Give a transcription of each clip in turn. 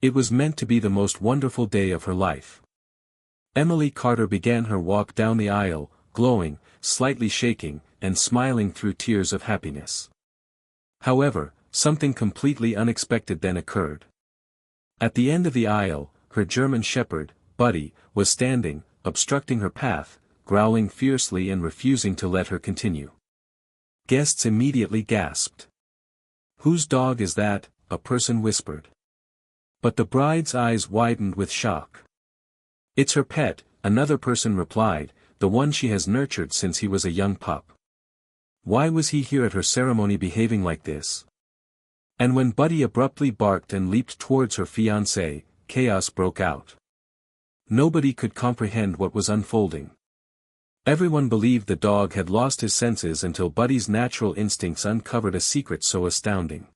It was meant to be the most wonderful day of her life. Emily Carter began her walk down the aisle, glowing, slightly shaking, and smiling through tears of happiness. However, something completely unexpected then occurred. At the end of the aisle, her German shepherd, Buddy, was standing, obstructing her path, growling fiercely and refusing to let her continue. Guests immediately gasped. "Whose dog is that?" a person whispered. But the bride's eyes widened with shock. "It's her pet," another person replied, "the one she has nurtured since he was a young pup. Why was he here at her ceremony behaving like this?" And when Buddy abruptly barked and leaped towards her fiancé, chaos broke out. Nobody could comprehend what was unfolding. Everyone believed the dog had lost his senses until Buddy's natural instincts uncovered a secret so astounding.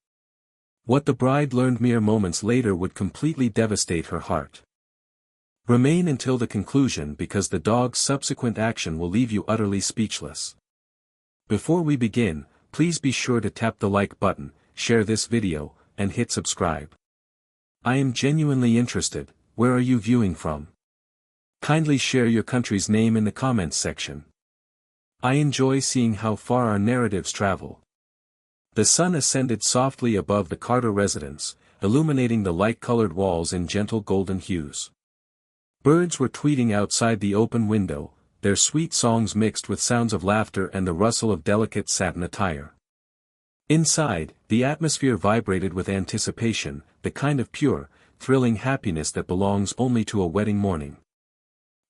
What the bride learned mere moments later would completely devastate her heart. Remain until the conclusion because the dog's subsequent action will leave you utterly speechless. Before we begin, please be sure to tap the like button, share this video, and hit subscribe. I am genuinely interested. Where are you viewing from? Kindly share your country's name in the comments section. I enjoy seeing how far our narratives travel. The sun ascended softly above the Carter residence, illuminating the light-colored walls in gentle golden hues. Birds were tweeting outside the open window, their sweet songs mixed with sounds of laughter and the rustle of delicate satin attire. Inside, the atmosphere vibrated with anticipation, the kind of pure, thrilling happiness that belongs only to a wedding morning.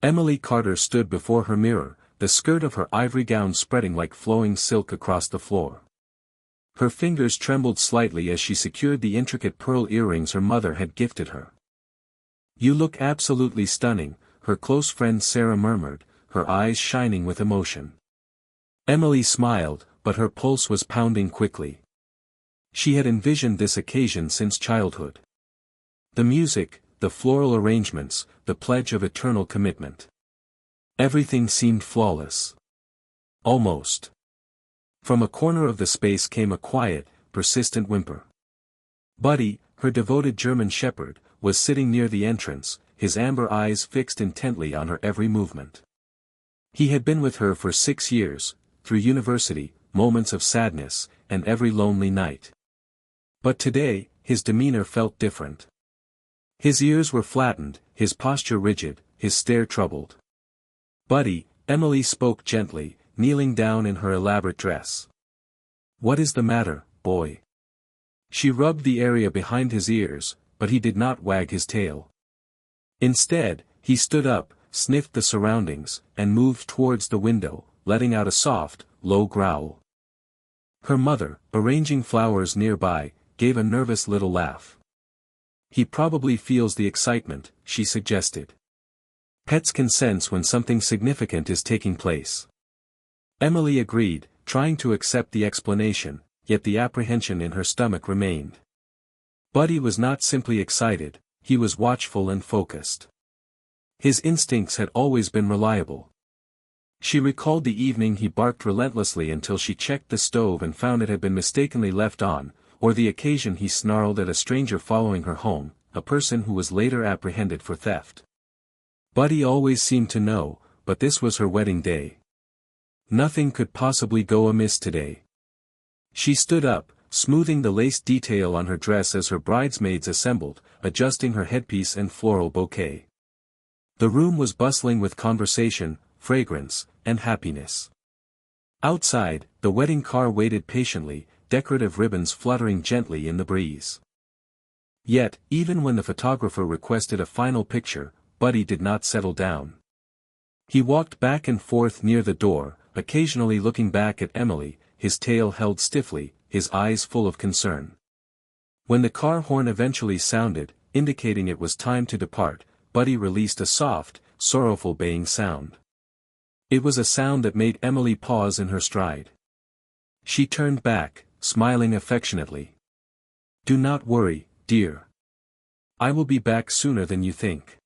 Emily Carter stood before her mirror, the skirt of her ivory gown spreading like flowing silk across the floor. Her fingers trembled slightly as she secured the intricate pearl earrings her mother had gifted her. "You look absolutely stunning," her close friend Sarah murmured, her eyes shining with emotion. Emily smiled, but her pulse was pounding quickly. She had envisioned this occasion since childhood. The music, the floral arrangements, the pledge of eternal commitment. Everything seemed flawless. Almost. From a corner of the space came a quiet, persistent whimper. Buddy, her devoted German shepherd, was sitting near the entrance, his amber eyes fixed intently on her every movement. He had been with her for 6 years, through university, moments of sadness, and every lonely night. But today, his demeanor felt different. His ears were flattened, his posture rigid, his stare troubled. "Buddy," Emily spoke gently, kneeling down in her elaborate dress. "What is the matter, boy?" She rubbed the area behind his ears, but he did not wag his tail. Instead, he stood up, sniffed the surroundings, and moved towards the window, letting out a soft, low growl. Her mother, arranging flowers nearby, gave a nervous little laugh. "He probably feels the excitement," she suggested. "Pets can sense when something significant is taking place." Emily agreed, trying to accept the explanation, yet the apprehension in her stomach remained. Buddy was not simply excited, he was watchful and focused. His instincts had always been reliable. She recalled the evening he barked relentlessly until she checked the stove and found it had been mistakenly left on, or the occasion he snarled at a stranger following her home, a person who was later apprehended for theft. Buddy always seemed to know, but this was her wedding day. Nothing could possibly go amiss today. She stood up, smoothing the lace detail on her dress as her bridesmaids assembled, adjusting her headpiece and floral bouquet. The room was bustling with conversation, fragrance, and happiness. Outside, the wedding car waited patiently, decorative ribbons fluttering gently in the breeze. Yet, even when the photographer requested a final picture, Buddy did not settle down. He walked back and forth near the door, occasionally looking back at Emily, his tail held stiffly, his eyes full of concern. When the car horn eventually sounded, indicating it was time to depart, Buddy released a soft, sorrowful baying sound. It was a sound that made Emily pause in her stride. She turned back, smiling affectionately. "Do not worry, dear. I will be back sooner than you think."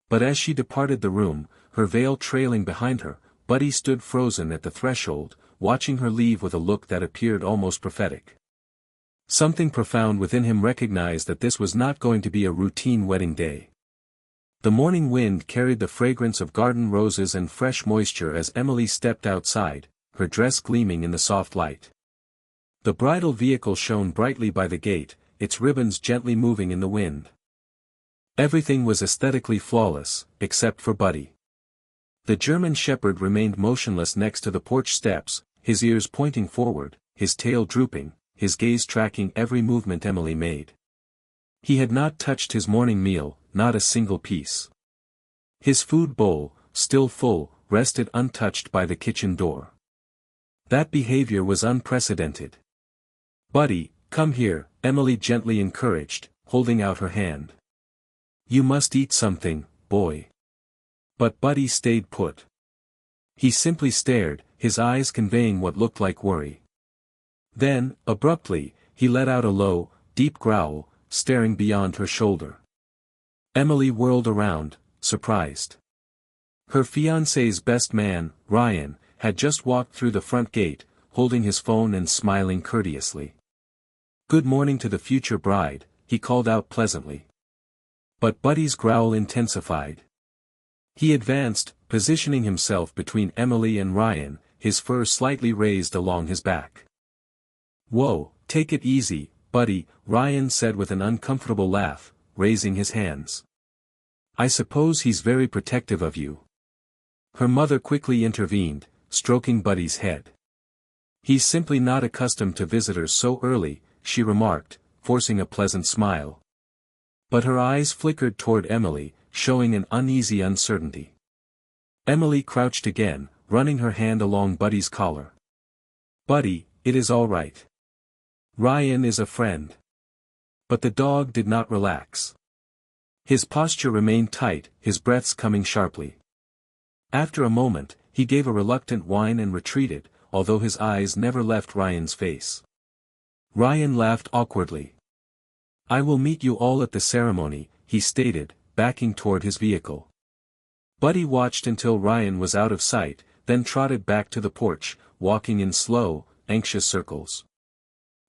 But as she departed the room, her veil trailing behind her, Buddy stood frozen at the threshold, watching her leave with a look that appeared almost prophetic. Something profound within him recognized that this was not going to be a routine wedding day. The morning wind carried the fragrance of garden roses and fresh moisture as Emily stepped outside, her dress gleaming in the soft light. The bridal vehicle shone brightly by the gate, its ribbons gently moving in the wind. Everything was aesthetically flawless, except for Buddy. The German Shepherd remained motionless next to the porch steps, his ears pointing forward, his tail drooping, his gaze tracking every movement Emily made. He had not touched his morning meal, not a single piece. His food bowl, still full, rested untouched by the kitchen door. That behavior was unprecedented. "Buddy, come here," Emily gently encouraged, holding out her hand. "You must eat something, boy." But Buddy stayed put. He simply stared, his eyes conveying what looked like worry. Then, abruptly, he let out a low, deep growl, staring beyond her shoulder. Emily whirled around, surprised. Her fiancé's best man, Ryan, had just walked through the front gate, holding his phone and smiling courteously. "Good morning to the future bride," he called out pleasantly. But Buddy's growl intensified. He advanced, positioning himself between Emily and Ryan, his fur slightly raised along his back. "Whoa, take it easy, Buddy," Ryan said with an uncomfortable laugh, raising his hands. "I suppose he's very protective of you." Her mother quickly intervened, stroking Buddy's head. "He's simply not accustomed to visitors so early," she remarked, forcing a pleasant smile. But her eyes flickered toward Emily, showing an uneasy uncertainty. Emily crouched again, running her hand along Buddy's collar. "Buddy, it is all right. Ryan is a friend." But the dog did not relax. His posture remained tight, his breaths coming sharply. After a moment, he gave a reluctant whine and retreated, although his eyes never left Ryan's face. Ryan laughed awkwardly. "I will meet you all at the ceremony," he stated, backing toward his vehicle. Buddy watched until Ryan was out of sight, then trotted back to the porch, walking in slow, anxious circles.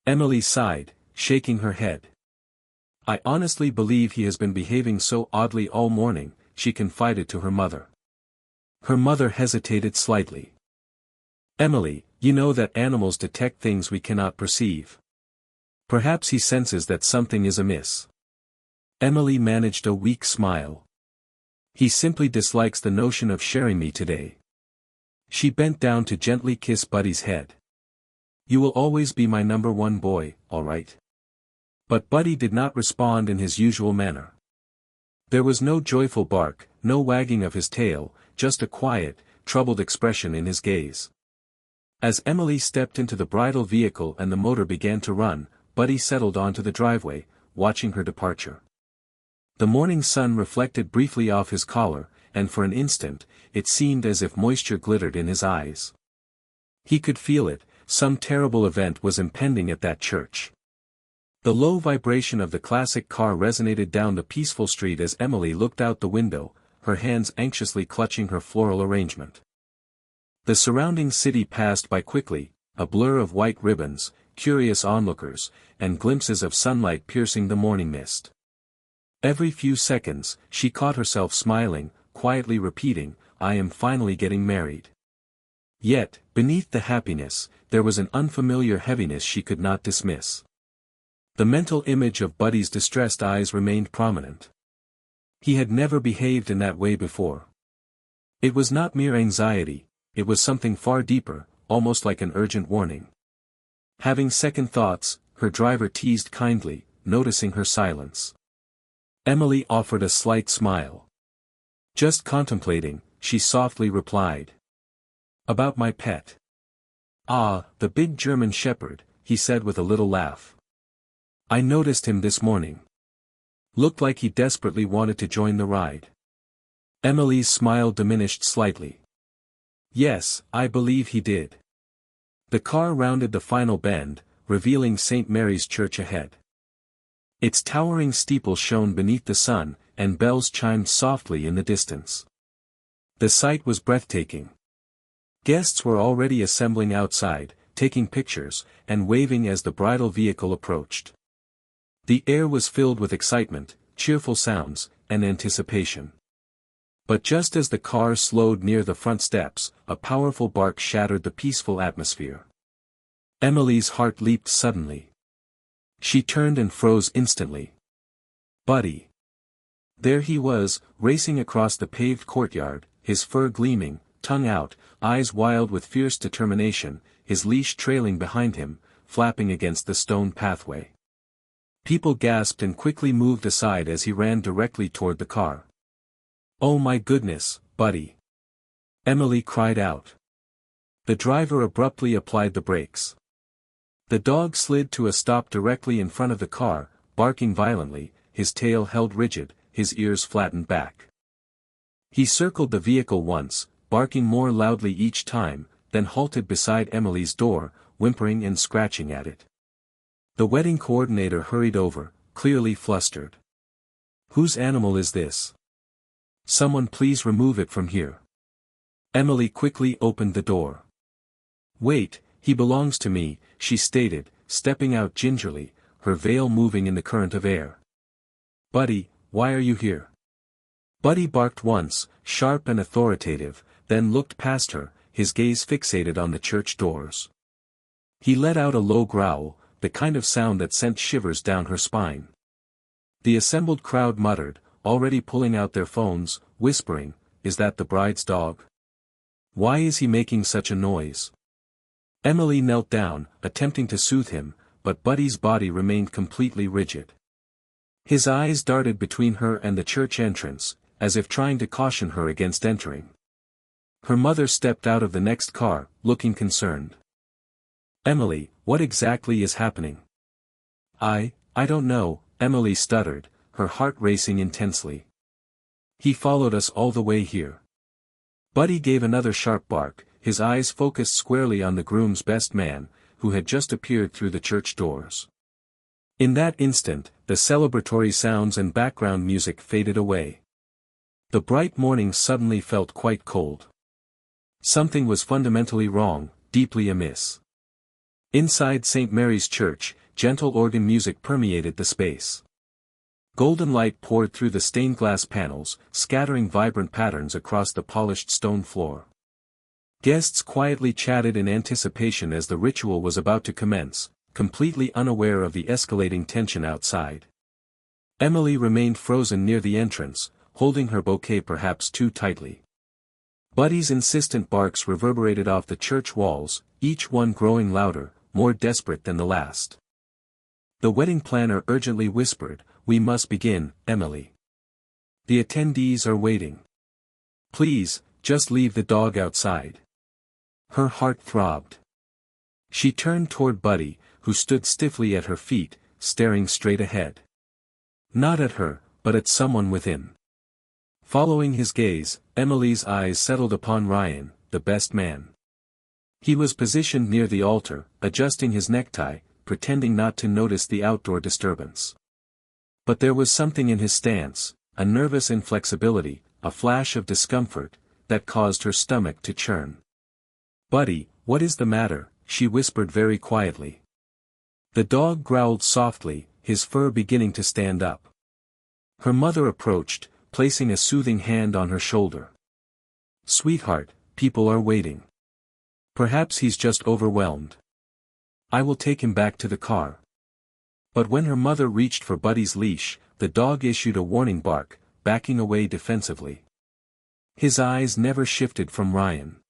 Emily sighed, shaking her head. "I honestly believe he has been behaving so oddly all morning," she confided to her mother. Her mother hesitated slightly. "Emily, you know that animals detect things we cannot perceive. Perhaps he senses that something is amiss." Emily managed a weak smile. "He simply dislikes the notion of sharing me today." She bent down to gently kiss Buddy's head. "You will always be my number one boy, all right?" But Buddy did not respond in his usual manner. There was no joyful bark, no wagging of his tail, just a quiet, troubled expression in his gaze. As Emily stepped into the bridal vehicle and the motor began to run, Buddy settled onto the driveway, watching her departure. The morning sun reflected briefly off his collar, and for an instant, it seemed as if moisture glittered in his eyes. He could feel it, some terrible event was impending at that church. The low vibration of the classic car resonated down the peaceful street as Emily looked out the window, her hands anxiously clutching her floral arrangement. The surrounding city passed by quickly, a blur of white ribbons, curious onlookers, and glimpses of sunlight piercing the morning mist. Every few seconds, she caught herself smiling, quietly repeating, "I am finally getting married." Yet, beneath the happiness, there was an unfamiliar heaviness she could not dismiss. The mental image of Buddy's distressed eyes remained prominent. He had never behaved in that way before. It was not mere anxiety, it was something far deeper, almost like an urgent warning. Having second thoughts, her driver teased kindly, noticing her silence. Emily offered a slight smile. "Just contemplating," she softly replied. "About my pet." "Ah, the big German Shepherd," he said with a little laugh. "I noticed him this morning. Looked like he desperately wanted to join the ride." Emily's smile diminished slightly. "Yes, I believe he did." The car rounded the final bend, revealing St. Mary's Church ahead. Its towering steeple shone beneath the sun, and bells chimed softly in the distance. The sight was breathtaking. Guests were already assembling outside, taking pictures, and waving as the bridal vehicle approached. The air was filled with excitement, cheerful sounds, and anticipation. But just as the car slowed near the front steps, a powerful bark shattered the peaceful atmosphere. Emily's heart leaped suddenly. She turned and froze instantly. Buddy! There he was, racing across the paved courtyard, his fur gleaming, tongue out, eyes wild with fierce determination, his leash trailing behind him, flapping against the stone pathway. People gasped and quickly moved aside as he ran directly toward the car. "Oh my goodness, Buddy!" Emily cried out. The driver abruptly applied the brakes. The dog slid to a stop directly in front of the car, barking violently, his tail held rigid, his ears flattened back. He circled the vehicle once, barking more loudly each time, then halted beside Emily's door, whimpering and scratching at it. The wedding coordinator hurried over, clearly flustered. "Whose animal is this? Someone please remove it from here." Emily quickly opened the door. "Wait, he belongs to me," she stated, stepping out gingerly, her veil moving in the current of air. "Buddy, why are you here?" Buddy barked once, sharp and authoritative, then looked past her, his gaze fixated on the church doors. He let out a low growl, the kind of sound that sent shivers down her spine. The assembled crowd muttered, already pulling out their phones, whispering, "Is that the bride's dog? Why is he making such a noise?" Emily knelt down, attempting to soothe him, but Buddy's body remained completely rigid. His eyes darted between her and the church entrance, as if trying to caution her against entering. Her mother stepped out of the next car, looking concerned. "Emily, what exactly is happening?" I don't know," Emily stuttered, her heart racing intensely. "He followed us all the way here." Buddy gave another sharp bark, his eyes focused squarely on the groom's best man, who had just appeared through the church doors. In that instant, the celebratory sounds and background music faded away. The bright morning suddenly felt quite cold. Something was fundamentally wrong, deeply amiss. Inside St. Mary's Church, gentle organ music permeated the space. Golden light poured through the stained glass panels, scattering vibrant patterns across the polished stone floor. Guests quietly chatted in anticipation as the ritual was about to commence, completely unaware of the escalating tension outside. Emily remained frozen near the entrance, holding her bouquet perhaps too tightly. Buddy's insistent barks reverberated off the church walls, each one growing louder, more desperate than the last. The wedding planner urgently whispered, "We must begin, Emily. The attendees are waiting. Please, just leave the dog outside." Her heart throbbed. She turned toward Buddy, who stood stiffly at her feet, staring straight ahead. Not at her, but at someone within. Following his gaze, Emily's eyes settled upon Ryan, the best man. He was positioned near the altar, adjusting his necktie, pretending not to notice the outdoor disturbance. But there was something in his stance, a nervous inflexibility, a flash of discomfort, that caused her stomach to churn. "Buddy, what is the matter?" she whispered very quietly. The dog growled softly, his fur beginning to stand up. Her mother approached, placing a soothing hand on her shoulder. "Sweetheart, people are waiting. Perhaps he's just overwhelmed. I will take him back to the car." But when her mother reached for Buddy's leash, the dog issued a warning bark, backing away defensively. His eyes never shifted from Ryan.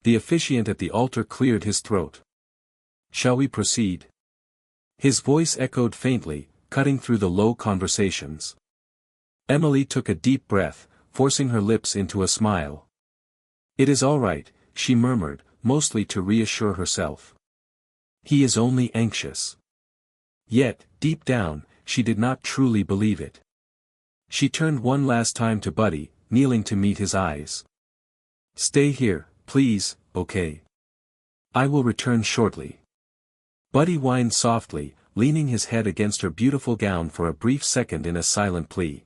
The officiant at the altar cleared his throat. "Shall we proceed?" His voice echoed faintly, cutting through the low conversations. Emily took a deep breath, forcing her lips into a smile. "It is all right," she murmured, mostly to reassure herself. "He is only anxious." Yet, deep down, she did not truly believe it. She turned one last time to Buddy, kneeling to meet his eyes. "Stay here, please, okay? I will return shortly." Buddy whined softly, leaning his head against her beautiful gown for a brief second in a silent plea.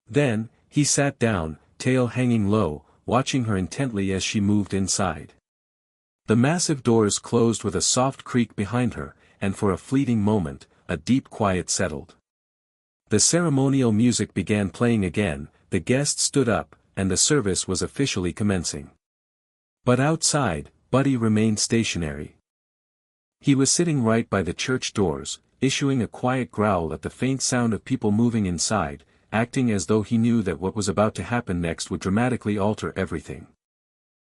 Then, he sat down, tail hanging low, watching her intently as she moved inside. The massive doors closed with a soft creak behind her, and for a fleeting moment, a deep quiet settled. The ceremonial music began playing again, the guests stood up, and the service was officially commencing. But outside, Buddy remained stationary. He was sitting right by the church doors, issuing a quiet growl at the faint sound of people moving inside, acting as though he knew that what was about to happen next would dramatically alter everything.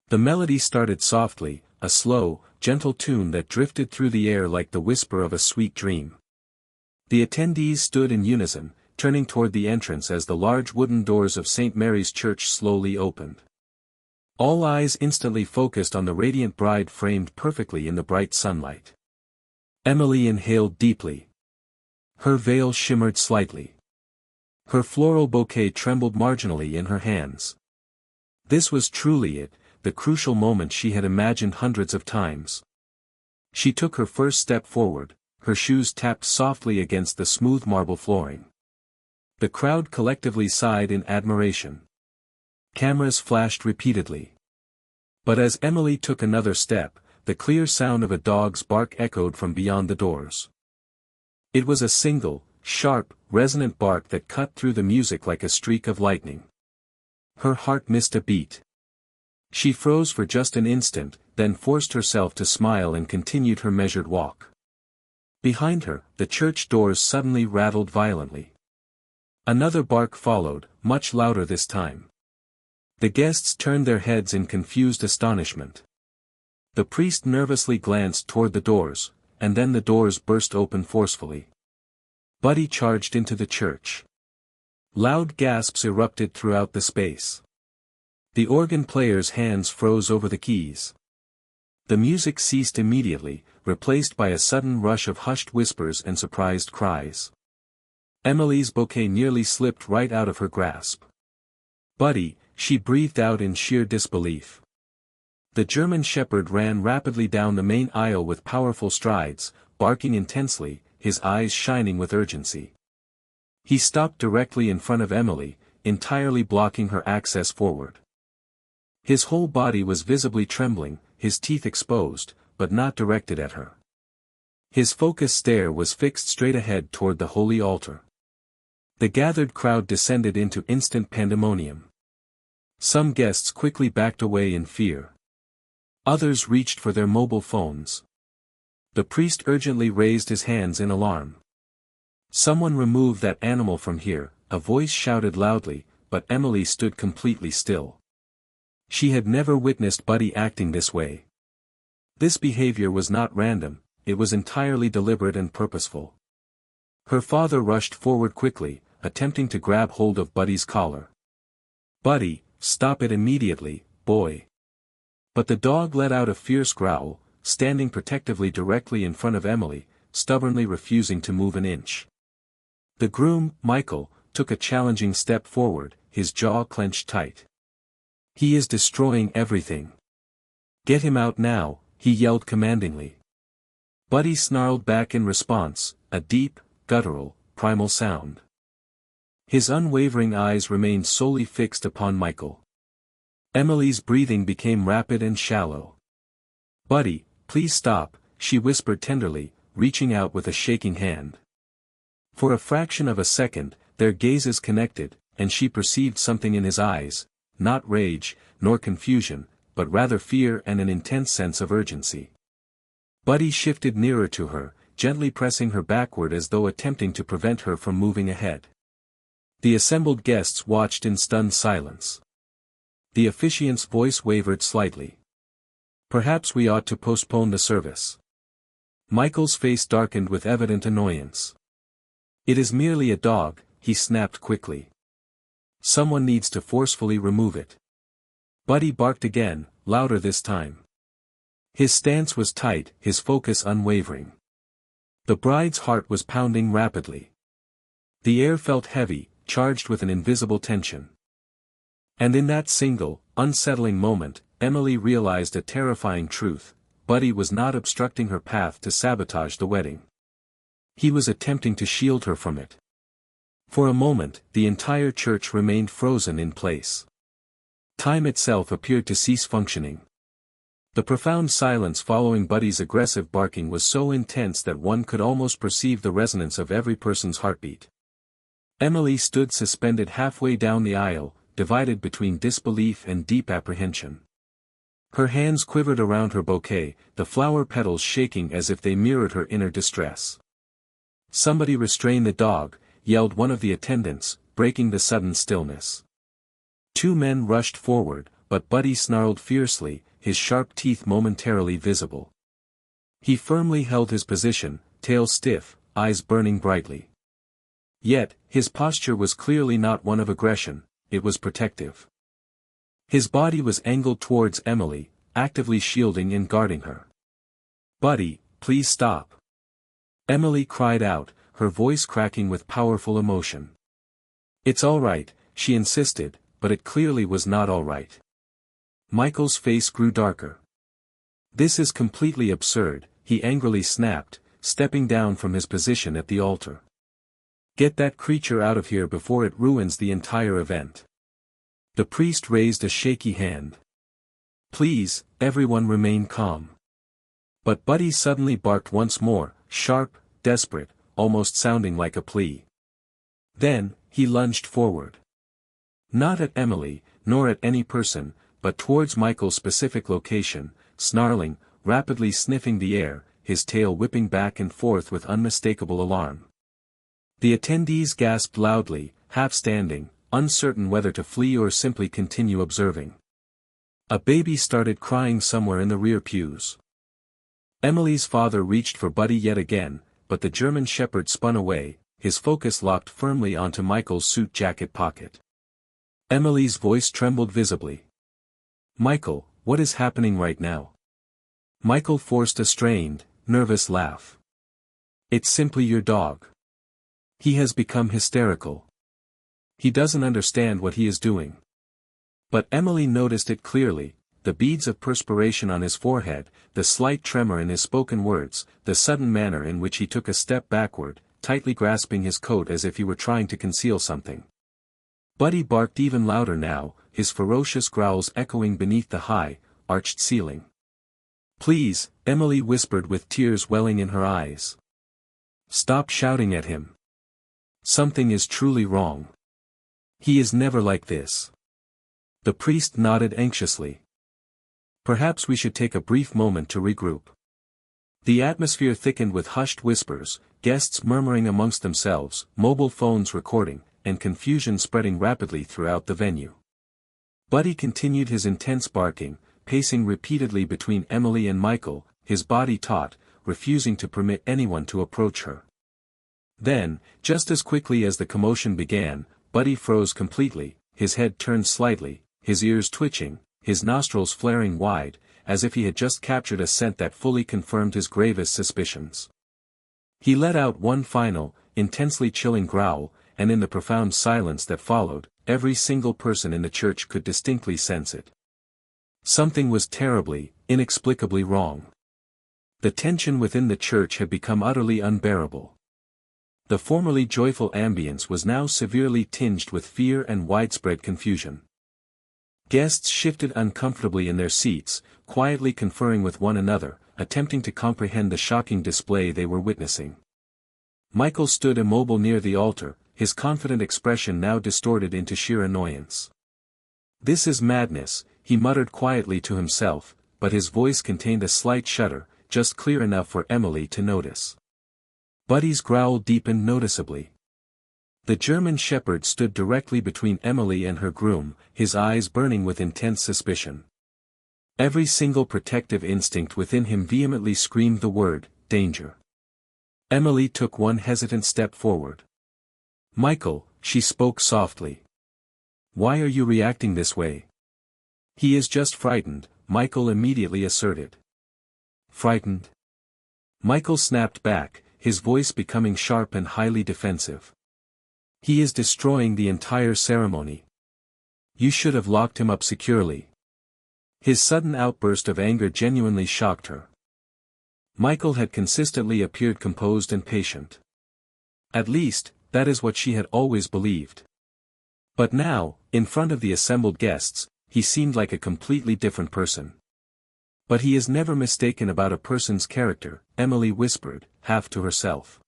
The melody started softly, a slow, gentle tune that drifted through the air like the whisper of a sweet dream. The attendees stood in unison, turning toward the entrance as the large wooden doors of St. Mary's Church slowly opened. All eyes instantly focused on the radiant bride framed perfectly in the bright sunlight. Emily inhaled deeply. Her veil shimmered slightly. Her floral bouquet trembled marginally in her hands. This was truly it, the crucial moment she had imagined hundreds of times. She took her first step forward, her shoes tapped softly against the smooth marble flooring. The crowd collectively sighed in admiration. Cameras flashed repeatedly. But as Emily took another step, the clear sound of a dog's bark echoed from beyond the doors. It was a single, sharp, resonant bark that cut through the music like a streak of lightning. Her heart missed a beat. She froze for just an instant, then forced herself to smile and continued her measured walk. Behind her, the church doors suddenly rattled violently. Another bark followed, much louder this time. The guests turned their heads in confused astonishment. The priest nervously glanced toward the doors, and then the doors burst open forcefully. Buddy charged into the church. Loud gasps erupted throughout the space. The organ player's hands froze over the keys. The music ceased immediately, replaced by a sudden rush of hushed whispers and surprised cries. Emily's bouquet nearly slipped right out of her grasp. "Buddy," she breathed out in sheer disbelief. The German shepherd ran rapidly down the main aisle with powerful strides, barking intensely, his eyes shining with urgency. He stopped directly in front of Emily, entirely blocking her access forward. His whole body was visibly trembling, his teeth exposed, but not directed at her. His focused stare was fixed straight ahead toward the holy altar. The gathered crowd descended into instant pandemonium. Some guests quickly backed away in fear. Others reached for their mobile phones. The priest urgently raised his hands in alarm. "Someone remove that animal from here," a voice shouted loudly, but Emily stood completely still. She had never witnessed Buddy acting this way. This behavior was not random, it was entirely deliberate and purposeful. Her father rushed forward quickly, attempting to grab hold of Buddy's collar. "Buddy, stop it immediately, boy." But the dog let out a fierce growl, standing protectively directly in front of Emily, stubbornly refusing to move an inch. The groom, Michael, took a challenging step forward, his jaw clenched tight. "He is destroying everything. Get him out now," he yelled commandingly. Buddy snarled back in response, a deep, guttural, primal sound. His unwavering eyes remained solely fixed upon Michael. Emily's breathing became rapid and shallow. "Buddy, please stop," she whispered tenderly, reaching out with a shaking hand. For a fraction of a second, their gazes connected, and she perceived something in his eyes, not rage, nor confusion, but rather fear and an intense sense of urgency. Buddy shifted nearer to her, gently pressing her backward as though attempting to prevent her from moving ahead. The assembled guests watched in stunned silence. The officiant's voice wavered slightly. "Perhaps we ought to postpone the service." Michael's face darkened with evident annoyance. "It is merely a dog," he snapped quickly. "Someone needs to forcefully remove it." Buddy barked again, louder this time. His stance was tight, his focus unwavering. The bride's heart was pounding rapidly. The air felt heavy, charged with an invisible tension. And in that single, unsettling moment, Emily realized a terrifying truth: Buddy was not obstructing her path to sabotage the wedding. He was attempting to shield her from it. For a moment, the entire church remained frozen in place. Time itself appeared to cease functioning. The profound silence following Buddy's aggressive barking was so intense that one could almost perceive the resonance of every person's heartbeat. Emily stood suspended halfway down the aisle, divided between disbelief and deep apprehension. Her hands quivered around her bouquet, the flower petals shaking as if they mirrored her inner distress. "Somebody restrain the dog," yelled one of the attendants, breaking the sudden stillness. Two men rushed forward, but Buddy snarled fiercely, his sharp teeth momentarily visible. He firmly held his position, tail stiff, eyes burning brightly. Yet, his posture was clearly not one of aggression, it was protective. His body was angled towards Emily, actively shielding and guarding her. "Buddy, please stop." Emily cried out, her voice cracking with powerful emotion. "It's all right," she insisted, but it clearly was not all right. Michael's face grew darker. "This is completely absurd," he angrily snapped, stepping down from his position at the altar. "Get that creature out of here before it ruins the entire event." The priest raised a shaky hand. "Please, everyone remain calm." But Buddy suddenly barked once more, sharp, desperate, almost sounding like a plea. Then, he lunged forward. Not at Emily, nor at any person, but towards Michael's specific location, snarling, rapidly sniffing the air, his tail whipping back and forth with unmistakable alarm. The attendees gasped loudly, half standing, uncertain whether to flee or simply continue observing. A baby started crying somewhere in the rear pews. Emily's father reached for Buddy yet again, but the German shepherd spun away, his focus locked firmly onto Michael's suit jacket pocket. Emily's voice trembled visibly. "Michael, what is happening right now?" Michael forced a strained, nervous laugh. "It's simply your dog. He has become hysterical. He doesn't understand what he is doing." But Emily noticed it clearly, the beads of perspiration on his forehead, the slight tremor in his spoken words, the sudden manner in which he took a step backward, tightly grasping his coat as if he were trying to conceal something. Buddy barked even louder now, his ferocious growls echoing beneath the high, arched ceiling. "Please," Emily whispered with tears welling in her eyes. "Stop shouting at him. Something is truly wrong. He is never like this." The priest nodded anxiously. "Perhaps we should take a brief moment to regroup." The atmosphere thickened with hushed whispers, guests murmuring amongst themselves, mobile phones recording, and confusion spreading rapidly throughout the venue. Buddy continued his intense barking, pacing repeatedly between Emily and Michael, his body taut, refusing to permit anyone to approach her. Then, just as quickly as the commotion began, Buddy froze completely, his head turned slightly, his ears twitching, his nostrils flaring wide, as if he had just captured a scent that fully confirmed his gravest suspicions. He let out one final, intensely chilling growl, and in the profound silence that followed, every single person in the church could distinctly sense it. Something was terribly, inexplicably wrong. The tension within the church had become utterly unbearable. The formerly joyful ambience was now severely tinged with fear and widespread confusion. Guests shifted uncomfortably in their seats, quietly conferring with one another, attempting to comprehend the shocking display they were witnessing. Michael stood immobile near the altar, his confident expression now distorted into sheer annoyance. "This is madness," he muttered quietly to himself, but his voice contained a slight shudder, just clear enough for Emily to notice. Buddy's growl deepened noticeably. The German shepherd stood directly between Emily and her groom, his eyes burning with intense suspicion. Every single protective instinct within him vehemently screamed the word, danger. Emily took one hesitant step forward. "Michael," she spoke softly. "Why are you reacting this way?" "He is just frightened," Michael immediately asserted. "Frightened?" Michael snapped back, his voice becoming sharp and highly defensive. "He is destroying the entire ceremony. You should have locked him up securely." His sudden outburst of anger genuinely shocked her. Michael had consistently appeared composed and patient. At least, that is what she had always believed. But now, in front of the assembled guests, he seemed like a completely different person. But he is never mistaken about a person's character, Emily whispered, half to herself.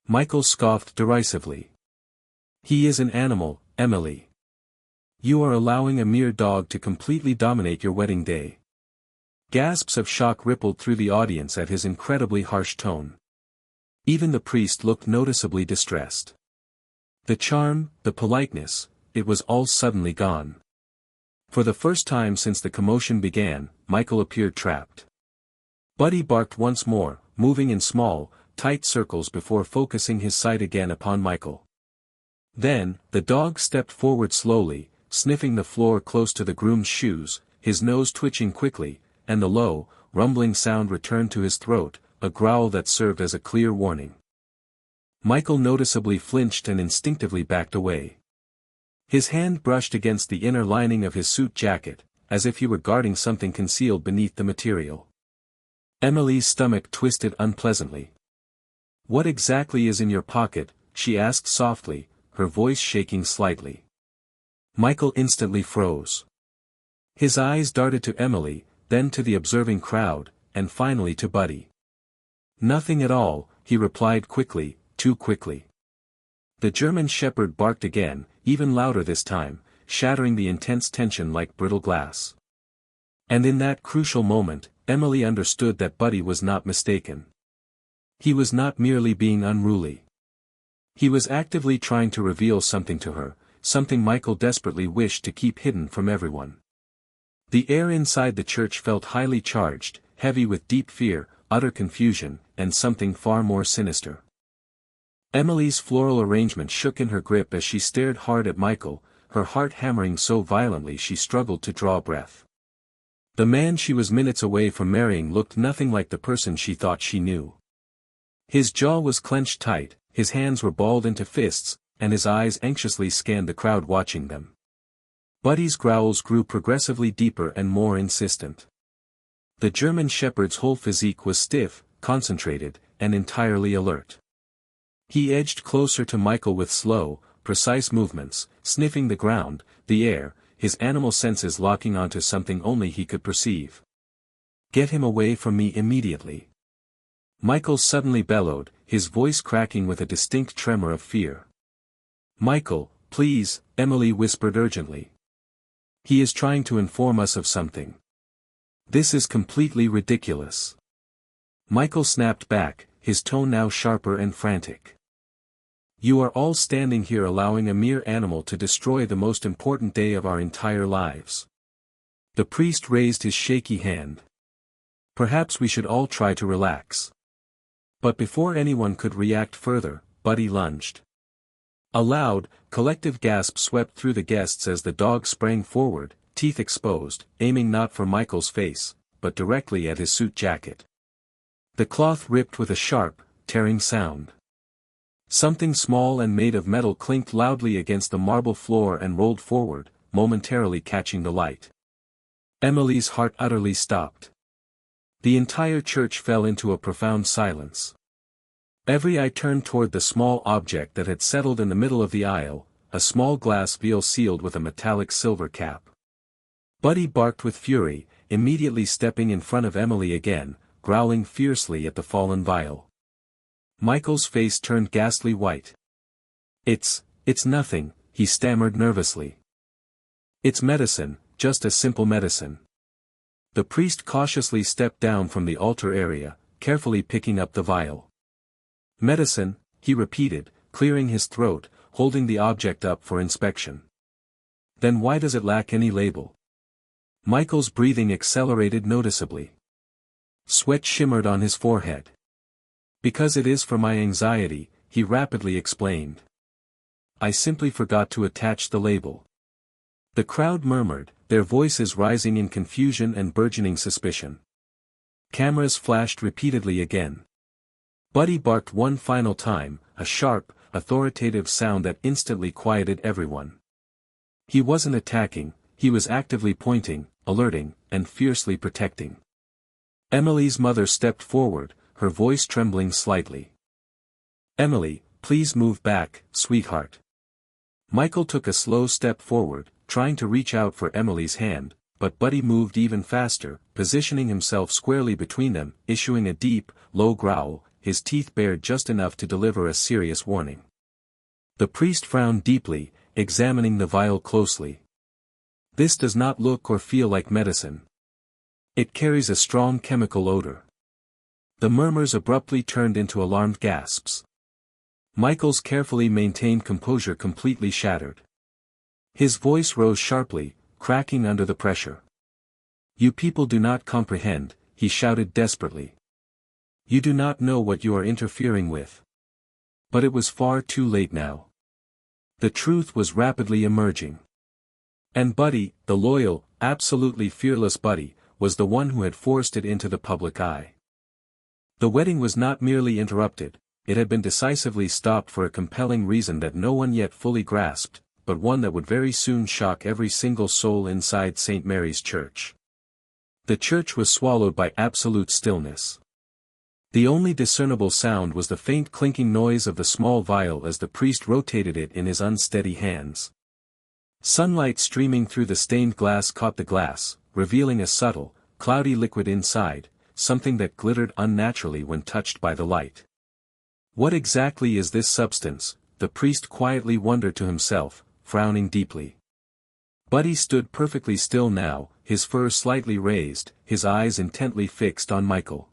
Michael scoffed derisively. He is an animal, Emily. You are allowing a mere dog to completely dominate your wedding day. Gasps of shock rippled through the audience at his incredibly harsh tone. Even the priest looked noticeably distressed. The charm, the politeness, it was all suddenly gone. For the first time since the commotion began, Michael appeared trapped. Buddy barked once more, moving in small, tight circles before focusing his sight again upon Michael. Then, the dog stepped forward slowly, sniffing the floor close to the groom's shoes, his nose twitching quickly, and the low, rumbling sound returned to his throat, a growl that served as a clear warning. Michael noticeably flinched and instinctively backed away. His hand brushed against the inner lining of his suit jacket, as if he were guarding something concealed beneath the material. Emily's stomach twisted unpleasantly. "What exactly is in your pocket?" she asked softly, her voice shaking slightly. Michael instantly froze. His eyes darted to Emily, then to the observing crowd, and finally to Buddy. "Nothing at all," he replied quickly, too quickly. The German shepherd barked again, even louder this time, shattering the intense tension like brittle glass. And in that crucial moment, Emily understood that Buddy was not mistaken. He was not merely being unruly. He was actively trying to reveal something to her, something Michael desperately wished to keep hidden from everyone. The air inside the church felt highly charged, heavy with deep fear, utter confusion, and something far more sinister. Emily's floral arrangement shook in her grip as she stared hard at Michael, her heart hammering so violently she struggled to draw breath. The man she was minutes away from marrying looked nothing like the person she thought she knew. His jaw was clenched tight, his hands were balled into fists, and his eyes anxiously scanned the crowd watching them. Buddy's growls grew progressively deeper and more insistent. The German shepherd's whole physique was stiff, concentrated, and entirely alert. He edged closer to Michael with slow, precise movements, sniffing the ground, the air, his animal senses locking onto something only he could perceive. "Get him away from me immediately." Michael suddenly bellowed, his voice cracking with a distinct tremor of fear. "Michael, please," Emily whispered urgently. "He is trying to inform us of something. This is completely ridiculous." Michael snapped back, his tone now sharper and frantic. "You are all standing here allowing a mere animal to destroy the most important day of our entire lives." The priest raised his shaky hand. "Perhaps we should all try to relax." But before anyone could react further, Buddy lunged. A loud, collective gasp swept through the guests as the dog sprang forward, teeth exposed, aiming not for Michael's face, but directly at his suit jacket. The cloth ripped with a sharp, tearing sound. Something small and made of metal clinked loudly against the marble floor and rolled forward, momentarily catching the light. Emily's heart utterly stopped. The entire church fell into a profound silence. Every eye turned toward the small object that had settled in the middle of the aisle, a small glass vial sealed with a metallic silver cap. Buddy barked with fury, immediately stepping in front of Emily again, growling fiercely at the fallen vial. Michael's face turned ghastly white. It's nothing," he stammered nervously. "It's medicine, just a simple medicine." The priest cautiously stepped down from the altar area, carefully picking up the vial. "Medicine," he repeated, clearing his throat, holding the object up for inspection. "Then why does it lack any label?" Michael's breathing accelerated noticeably. Sweat shimmered on his forehead. "Because it is for my anxiety," he rapidly explained. "I simply forgot to attach the label." The crowd murmured, their voices rising in confusion and burgeoning suspicion. Cameras flashed repeatedly again. Buddy barked one final time, a sharp, authoritative sound that instantly quieted everyone. He wasn't attacking, he was actively pointing, alerting, and fiercely protecting. Emily's mother stepped forward, her voice trembling slightly. "Emily, please move back, sweetheart." Michael took a slow step forward, trying to reach out for Emily's hand, but Buddy moved even faster, positioning himself squarely between them, issuing a deep, low growl, his teeth bared just enough to deliver a serious warning. The priest frowned deeply, examining the vial closely. This does not look or feel like medicine. It carries a strong chemical odor. The murmurs abruptly turned into alarmed gasps. Michael's carefully maintained composure completely shattered. His voice rose sharply, cracking under the pressure. "You people do not comprehend," he shouted desperately. "You do not know what you are interfering with." But it was far too late now. The truth was rapidly emerging. And Buddy, the loyal, absolutely fearless Buddy, was the one who had forced it into the public eye. The wedding was not merely interrupted, it had been decisively stopped for a compelling reason that no one yet fully grasped, but one that would very soon shock every single soul inside St. Mary's Church. The church was swallowed by absolute stillness. The only discernible sound was the faint clinking noise of the small vial as the priest rotated it in his unsteady hands. Sunlight streaming through the stained glass caught the glass, revealing a subtle, cloudy liquid inside, something that glittered unnaturally when touched by the light. What exactly is this substance? The priest quietly wondered to himself, frowning deeply. Buddy stood perfectly still now, his fur slightly raised, his eyes intently fixed on Michael.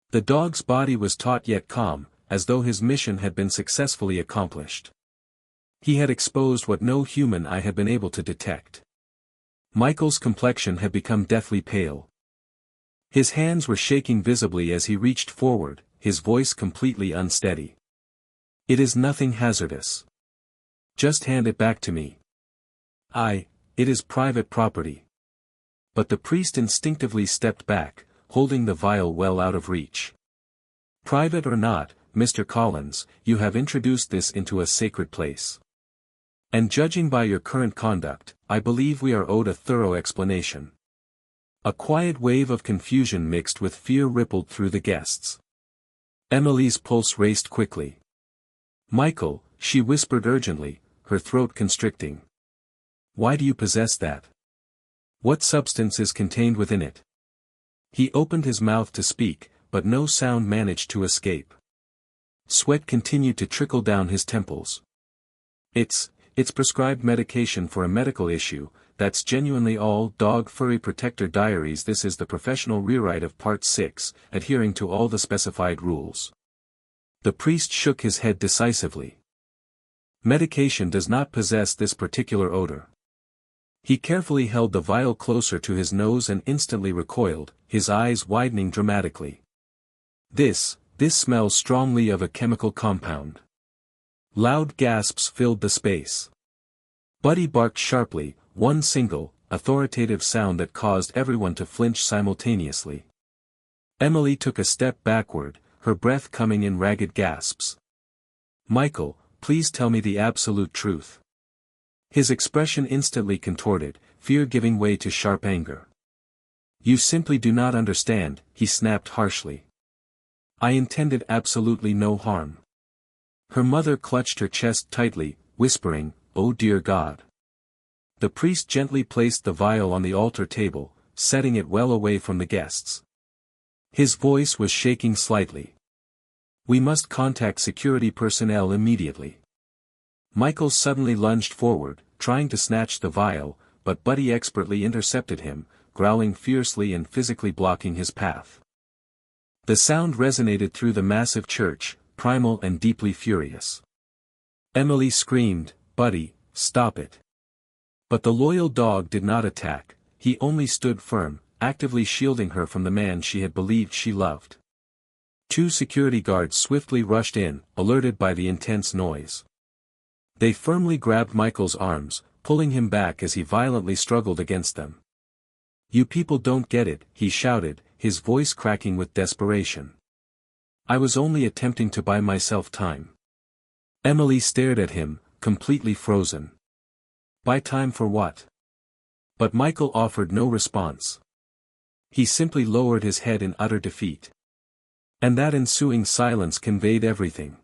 The dog's body was taut yet calm, as though his mission had been successfully accomplished. He had exposed what no human eye had been able to detect. Michael's complexion had become deathly pale. His hands were shaking visibly as he reached forward, his voice completely unsteady. "It is nothing hazardous. Just hand it back to me." It is private property." But the priest instinctively stepped back, holding the vial well out of reach. "Private or not, Mr. Collins, you have introduced this into a sacred place. And judging by your current conduct, I believe we are owed a thorough explanation." A quiet wave of confusion mixed with fear rippled through the guests. Emily's pulse raced quickly. "Michael," she whispered urgently, her throat constricting. "Why do you possess that? What substance is contained within it?" He opened his mouth to speak, but no sound managed to escape. Sweat continued to trickle down his temples. It's prescribed medication for a medical issue, that's genuinely all." Dog Furry Protector Diaries. This is the professional rewrite of Part 6, adhering to all the specified rules. The priest shook his head decisively. Medication does not possess this particular odor. He carefully held the vial closer to his nose and instantly recoiled, his eyes widening dramatically. This smells strongly of a chemical compound." Loud gasps filled the space. Buddy barked sharply, one single, authoritative sound that caused everyone to flinch simultaneously. Emily took a step backward, her breath coming in ragged gasps. "Michael, please tell me the absolute truth." His expression instantly contorted, fear giving way to sharp anger. "You simply do not understand," he snapped harshly. "I intended absolutely no harm." Her mother clutched her chest tightly, whispering, "Oh dear God." The priest gently placed the vial on the altar table, setting it well away from the guests. His voice was shaking slightly. "We must contact security personnel immediately." Michael suddenly lunged forward, trying to snatch the vial, but Buddy expertly intercepted him, growling fiercely and physically blocking his path. The sound resonated through the massive church, primal and deeply furious. Emily screamed, "Buddy, stop it." But the loyal dog did not attack, he only stood firm, actively shielding her from the man she had believed she loved. Two security guards swiftly rushed in, alerted by the intense noise. They firmly grabbed Michael's arms, pulling him back as he violently struggled against them. "You people don't get it," he shouted, his voice cracking with desperation. "I was only attempting to buy myself time." Emily stared at him, completely frozen. Buy time for what? But Michael offered no response. He simply lowered his head in utter defeat. And that ensuing silence conveyed everything.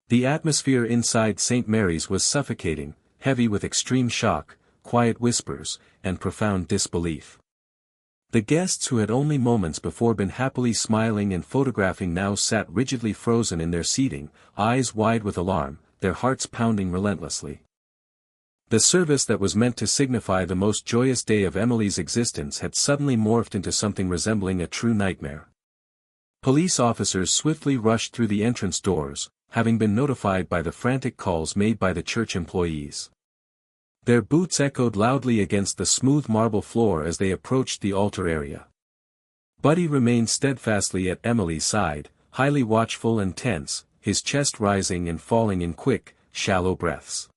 The atmosphere inside St. Mary's was suffocating, heavy with extreme shock, quiet whispers, and profound disbelief. The guests who had only moments before been happily smiling and photographing now sat rigidly frozen in their seating, eyes wide with alarm, their hearts pounding relentlessly. The service that was meant to signify the most joyous day of Emily's existence had suddenly morphed into something resembling a true nightmare. Police officers swiftly rushed through the entrance doors, having been notified by the frantic calls made by the church employees. Their boots echoed loudly against the smooth marble floor as they approached the altar area. Buddy remained steadfastly at Emily's side, highly watchful and tense, his chest rising and falling in quick, shallow breaths.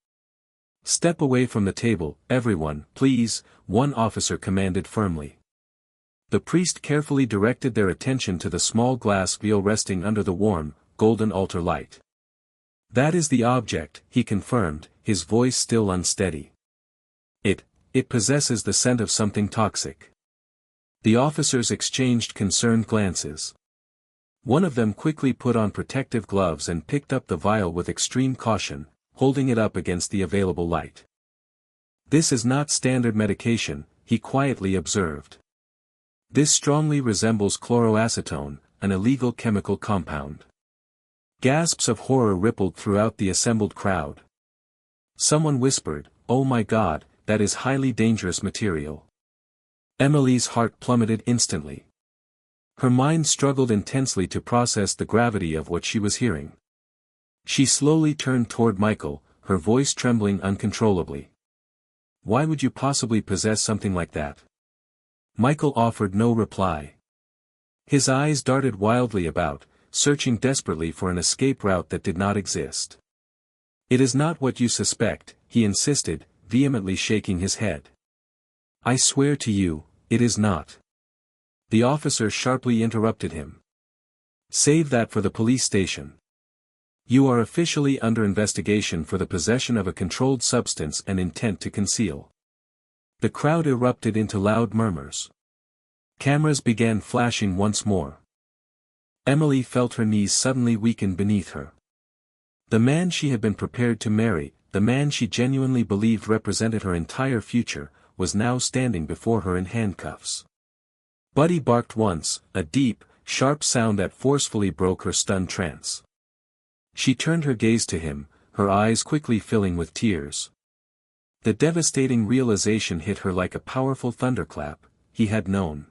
"Step away from the table, everyone, please," one officer commanded firmly. The priest carefully directed their attention to the small glass vial resting under the warm, golden altar light. "That is the object," he confirmed, his voice still unsteady. It possesses the scent of something toxic." The officers exchanged concerned glances. One of them quickly put on protective gloves and picked up the vial with extreme caution, holding it up against the available light. "This is not standard medication," he quietly observed. "This strongly resembles chloroacetone, an illegal chemical compound." Gasps of horror rippled throughout the assembled crowd. Someone whispered, "Oh my God, that is highly dangerous material." Emily's heart plummeted instantly. Her mind struggled intensely to process the gravity of what she was hearing. She slowly turned toward Michael, her voice trembling uncontrollably. "Why would you possibly possess something like that?" Michael offered no reply. His eyes darted wildly about, searching desperately for an escape route that did not exist. "It is not what you suspect," he insisted, vehemently shaking his head. "I swear to you, it is not." The officer sharply interrupted him. "Save that for the police station. You are officially under investigation for the possession of a controlled substance and intent to conceal." The crowd erupted into loud murmurs. Cameras began flashing once more. Emily felt her knees suddenly weaken beneath her. The man she had been prepared to marry, the man she genuinely believed represented her entire future, was now standing before her in handcuffs. Buddy barked once, a deep, sharp sound that forcefully broke her stunned trance. She turned her gaze to him, her eyes quickly filling with tears. The devastating realization hit her like a powerful thunderclap. He had known.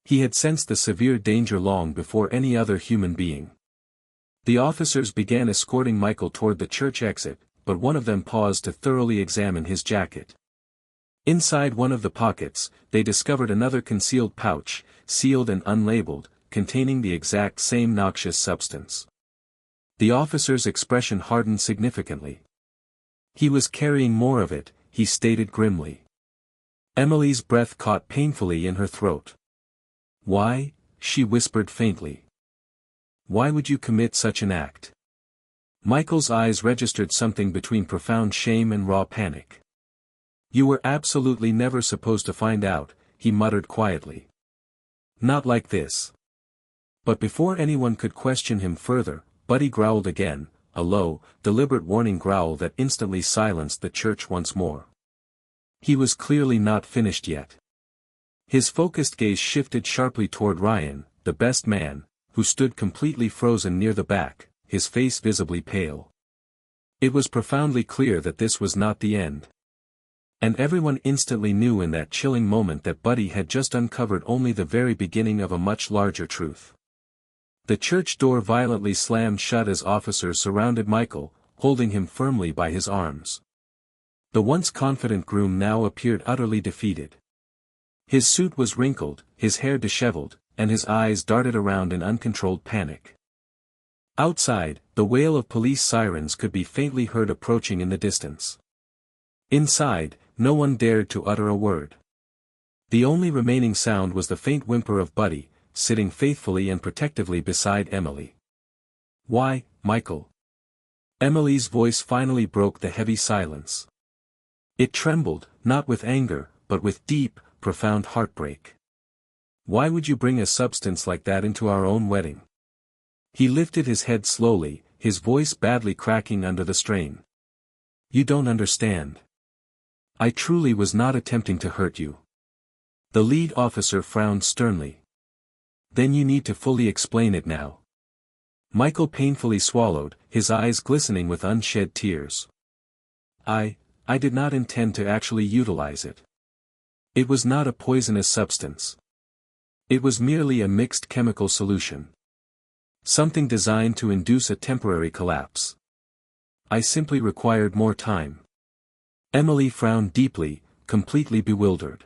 He had sensed the severe danger long before any other human being. The officers began escorting Michael toward the church exit, but one of them paused to thoroughly examine his jacket. Inside one of the pockets, they discovered another concealed pouch, sealed and unlabeled, containing the exact same noxious substance. The officer's expression hardened significantly. "He was carrying more of it," he stated grimly. Emily's breath caught painfully in her throat. "Why?" she whispered faintly. "Why would you commit such an act?" Michael's eyes registered something between profound shame and raw panic. "You were absolutely never supposed to find out," he muttered quietly. "Not like this." But before anyone could question him further, Buddy growled again, a low, deliberate warning growl that instantly silenced the church once more. He was clearly not finished yet. His focused gaze shifted sharply toward Ryan, the best man, who stood completely frozen near the back, his face visibly pale. It was profoundly clear that this was not the end. And everyone instantly knew in that chilling moment that Buddy had just uncovered only the very beginning of a much larger truth. The church door violently slammed shut as officers surrounded Michael, holding him firmly by his arms. The once confident Groom now appeared utterly defeated. His suit was wrinkled, his hair disheveled, and his eyes darted around in uncontrolled panic. Outside, the wail of police sirens could be faintly heard approaching in the distance. Inside, no one dared to utter a word. The only remaining sound was the faint whimper of Buddy, sitting faithfully and protectively beside Emily. "Why, Michael?" Emily's voice finally broke the heavy silence. It trembled, not with anger, but with deep, profound heartbreak. "Why would you bring a substance like that into our own wedding?" He lifted his head slowly, his voice badly cracking under the strain. "You don't understand. I truly was not attempting to hurt you. The lead officer frowned sternly. Then you need to fully explain it now. Michael painfully swallowed, his eyes glistening with unshed tears. I did not intend to actually utilize it. It was not a poisonous substance. It was merely a mixed chemical solution. Something designed to induce a temporary collapse. I simply required more time. Emily frowned deeply, completely bewildered.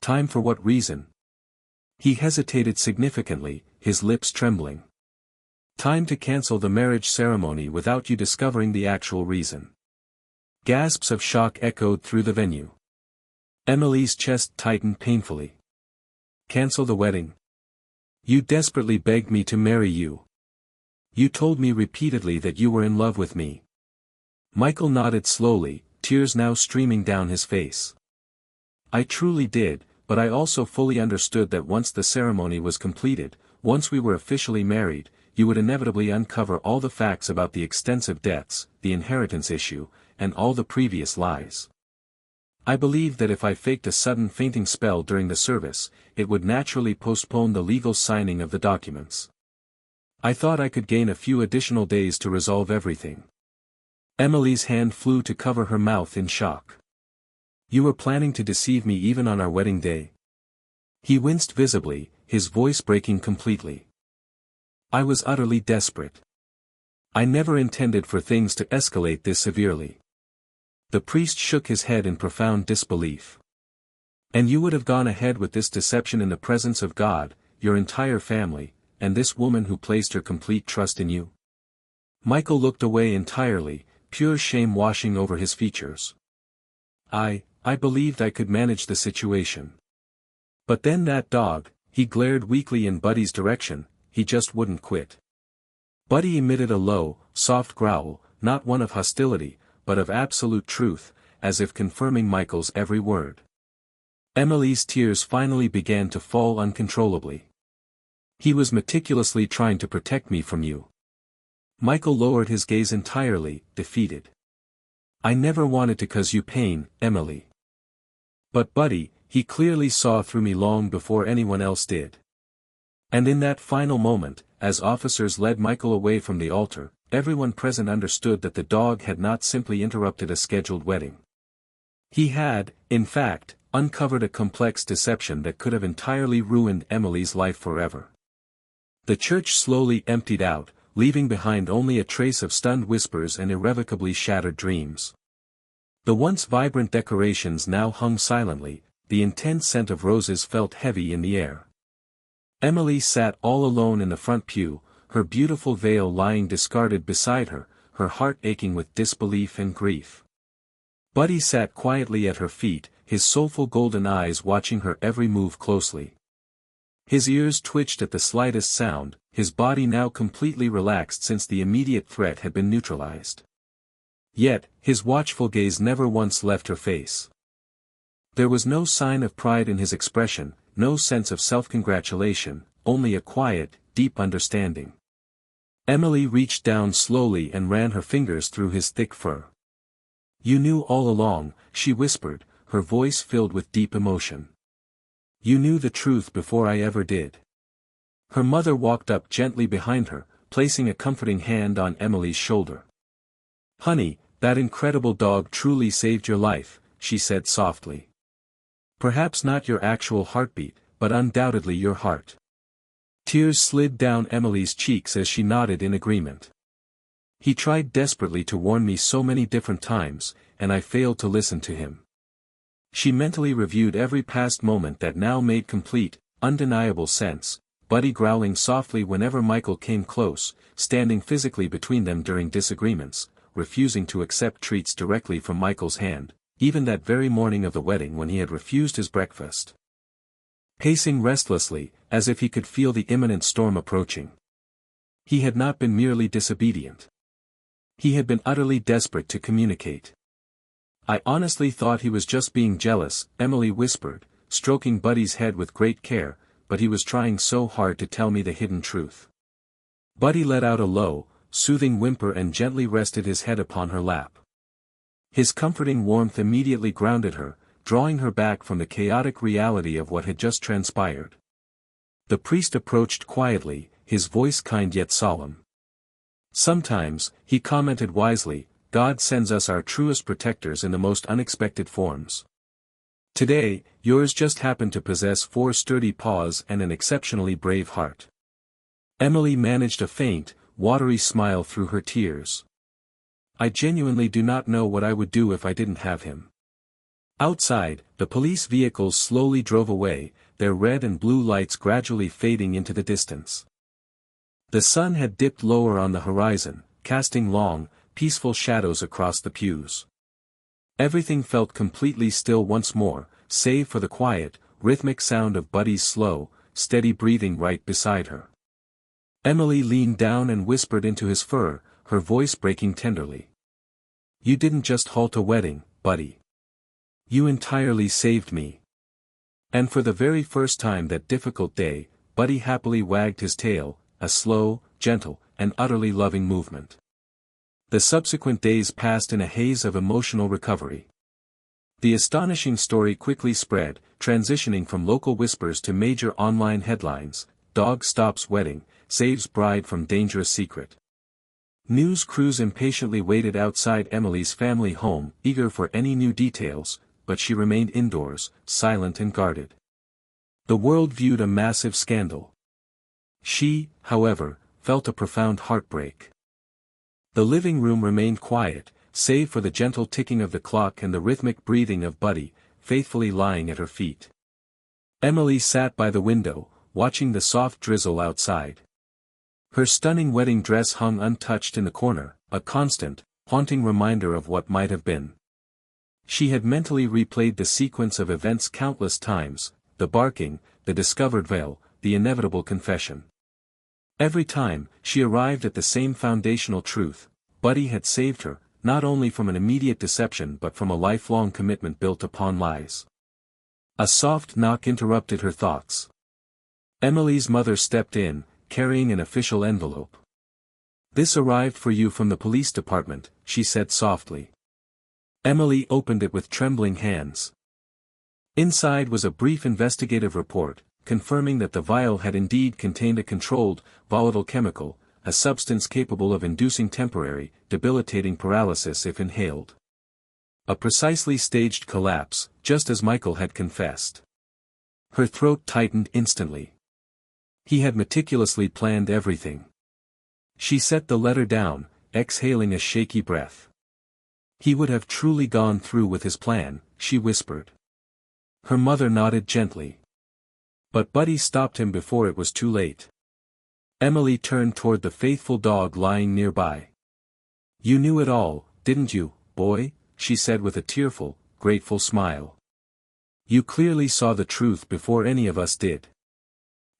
Time for what reason? He hesitated significantly, his lips trembling. Time to cancel the marriage ceremony without you discovering the actual reason. Gasps of shock echoed through the venue. Emily's chest tightened painfully. Cancel the wedding? You desperately begged me to marry you. You told me repeatedly that you were in love with me. Michael nodded slowly, tears now streaming down his face. I truly did, but I also fully understood that once the ceremony was completed, once we were officially married, you would inevitably uncover all the facts about the extensive debts, the inheritance issue, and all the previous lies. I believed that if I faked a sudden fainting spell during the service, it would naturally postpone the legal signing of the documents. I thought I could gain a few additional days to resolve everything. Emily's hand flew to cover her mouth in shock. You were planning to deceive me even on our wedding day? He winced visibly, his voice breaking completely. I was utterly desperate. I never intended for things to escalate this severely. The priest shook his head in profound disbelief. And you would have gone ahead with this deception in the presence of God, your entire family, and this woman who placed her complete trust in you? Michael looked away entirely, pure shame washing over his features. I believed I could manage the situation. But then that dog, he glared weakly in Buddy's direction, he just wouldn't quit. Buddy emitted a low, soft growl, not one of hostility, but of absolute truth, as if confirming Michael's every word. Emily's tears finally began to fall uncontrollably. He was meticulously trying to protect me from you. Michael lowered his gaze entirely, defeated. I never wanted to cause you pain, Emily. But Buddy, he clearly saw through me long before anyone else did. And in that final moment, as officers led Michael away from the altar, everyone present understood that the dog had not simply interrupted a scheduled wedding. He had, in fact, uncovered a complex deception that could have entirely ruined Emily's life forever. The church slowly emptied out, leaving behind only a trace of stunned whispers and irrevocably shattered dreams. The once vibrant decorations now hung silently, the intense scent of roses felt heavy in the air. Emily sat all alone in the front pew, her beautiful veil lying discarded beside her, her heart aching with disbelief and grief. Buddy sat quietly at her feet, his soulful golden eyes watching her every move closely. His ears twitched at the slightest sound, his body now completely relaxed since the immediate threat had been neutralized. Yet, his watchful gaze never once left her face. There was no sign of pride in his expression, no sense of self-congratulation, only a quiet, deep understanding. Emily reached down slowly and ran her fingers through his thick fur. You knew all along, she whispered, her voice filled with deep emotion. You knew the truth before I ever did. Her mother walked up gently behind her, placing a comforting hand on Emily's shoulder. Honey, that incredible dog truly saved your life, she said softly. Perhaps not your actual heartbeat, but undoubtedly your heart. Tears slid down Emily's cheeks as she nodded in agreement. He tried desperately to warn me so many different times, and I failed to listen to him. She mentally reviewed every past moment that now made complete, undeniable sense, Buddy growling softly whenever Michael came close, standing physically between them during disagreements, refusing to accept treats directly from Michael's hand, even that very morning of the wedding when he had refused his breakfast. Pacing restlessly, as if he could feel the imminent storm approaching. He had not been merely disobedient. He had been utterly desperate to communicate. I honestly thought he was just being jealous, Emily whispered, stroking Buddy's head with great care, but he was trying so hard to tell me the hidden truth. Buddy let out a low, soothing whimper and gently rested his head upon her lap. His comforting warmth immediately grounded her, drawing her back from the chaotic reality of what had just transpired. The priest approached quietly, his voice kind yet solemn. Sometimes, he commented wisely, God sends us our truest protectors in the most unexpected forms. Today, yours just happened to possess 4 sturdy paws and an exceptionally brave heart. Emily managed a faint, watery smile through her tears. I genuinely do not know what I would do if I didn't have him. Outside, the police vehicles slowly drove away, their red and blue lights gradually fading into the distance. The sun had dipped lower on the horizon, casting long, peaceful shadows across the pews. Everything felt completely still once more, save for the quiet, rhythmic sound of Buddy's slow, steady breathing right beside her. Emily leaned down and whispered into his fur, her voice breaking tenderly. You didn't just halt a wedding, Buddy. You entirely saved me. And for the very first time that difficult day, Buddy happily wagged his tail, a slow, gentle, and utterly loving movement. The subsequent days passed in a haze of emotional recovery. The astonishing story quickly spread, transitioning from local whispers to major online headlines: Dog stops wedding, saves bride from dangerous secret. News crews impatiently waited outside Emily's family home, eager for any new details, but she remained indoors, silent and guarded. The world viewed a massive scandal. She, however, felt a profound heartbreak. The living room remained quiet, save for the gentle ticking of the clock and the rhythmic breathing of Buddy, faithfully lying at her feet. Emily sat by the window, watching the soft drizzle outside. Her stunning wedding dress hung untouched in the corner, a constant, haunting reminder of what might have been. She had mentally replayed the sequence of events countless times: the barking, the discovered veil, the inevitable confession. Every time, she arrived at the same foundational truth: Buddy had saved her, not only from an immediate deception but from a lifelong commitment built upon lies. A soft knock interrupted her thoughts. Emily's mother stepped in, carrying an official envelope. This arrived for you from the police department, she said softly. Emily opened it with trembling hands. Inside was a brief investigative report, confirming that the vial had indeed contained a controlled, volatile chemical, a substance capable of inducing temporary, debilitating paralysis if inhaled. A precisely staged collapse, just as Michael had confessed. Her throat tightened instantly. He had meticulously planned everything. She set the letter down, exhaling a shaky breath. He would have truly gone through with his plan, she whispered. Her mother nodded gently. But Buddy stopped him before it was too late. Emily turned toward the faithful dog lying nearby. You knew it all, didn't you, boy? She said with a tearful, grateful smile. You clearly saw the truth before any of us did.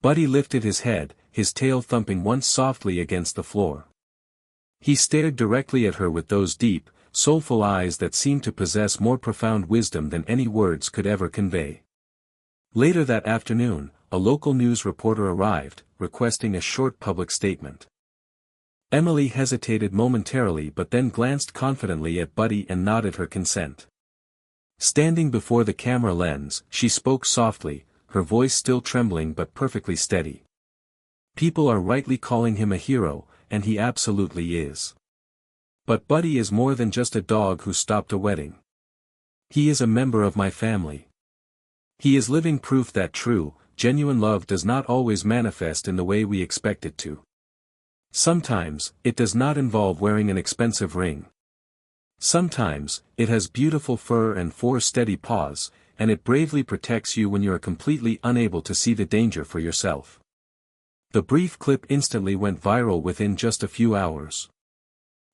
Buddy lifted his head, his tail thumping once softly against the floor. He stared directly at her with those deep, soulful eyes that seemed to possess more profound wisdom than any words could ever convey. Later that afternoon, a local news reporter arrived, requesting a short public statement. Emily hesitated momentarily but then glanced confidently at Buddy and nodded her consent. Standing before the camera lens, she spoke softly, her voice still trembling but perfectly steady. People are rightly calling him a hero, and he absolutely is. But Buddy is more than just a dog who stopped a wedding. He is a member of my family. He is living proof that true, genuine love does not always manifest in the way we expect it to. Sometimes, it does not involve wearing an expensive ring. Sometimes, it has beautiful fur and 4 steady paws, and it bravely protects you when you are completely unable to see the danger for yourself. The brief clip instantly went viral within just a few hours.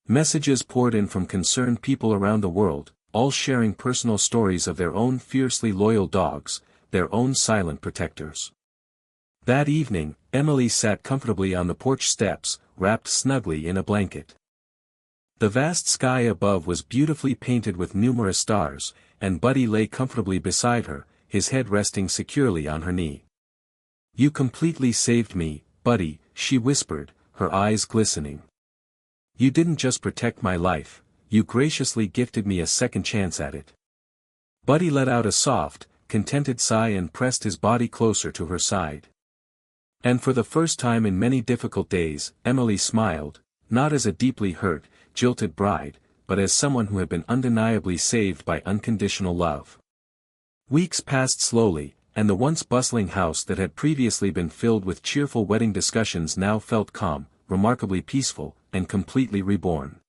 Messages poured in from concerned people around the world, all sharing personal stories of their own fiercely loyal dogs, their own silent protectors. That evening, Emily sat comfortably on the porch steps, wrapped snugly in a blanket. The vast sky above was beautifully painted with numerous stars, and Buddy lay comfortably beside her, his head resting securely on her knee. You completely saved me, Buddy, she whispered, her eyes glistening. You didn't just protect my life, you graciously gifted me a second chance at it." Buddy let out a soft, contented sigh and pressed his body closer to her side. And for the first time in many difficult days, Emily smiled, not as a deeply hurt, jilted bride, but as someone who had been undeniably saved by unconditional love. Weeks passed slowly, and the once bustling house that had previously been filled with cheerful wedding discussions now felt calm, remarkably peaceful, and completely reborn.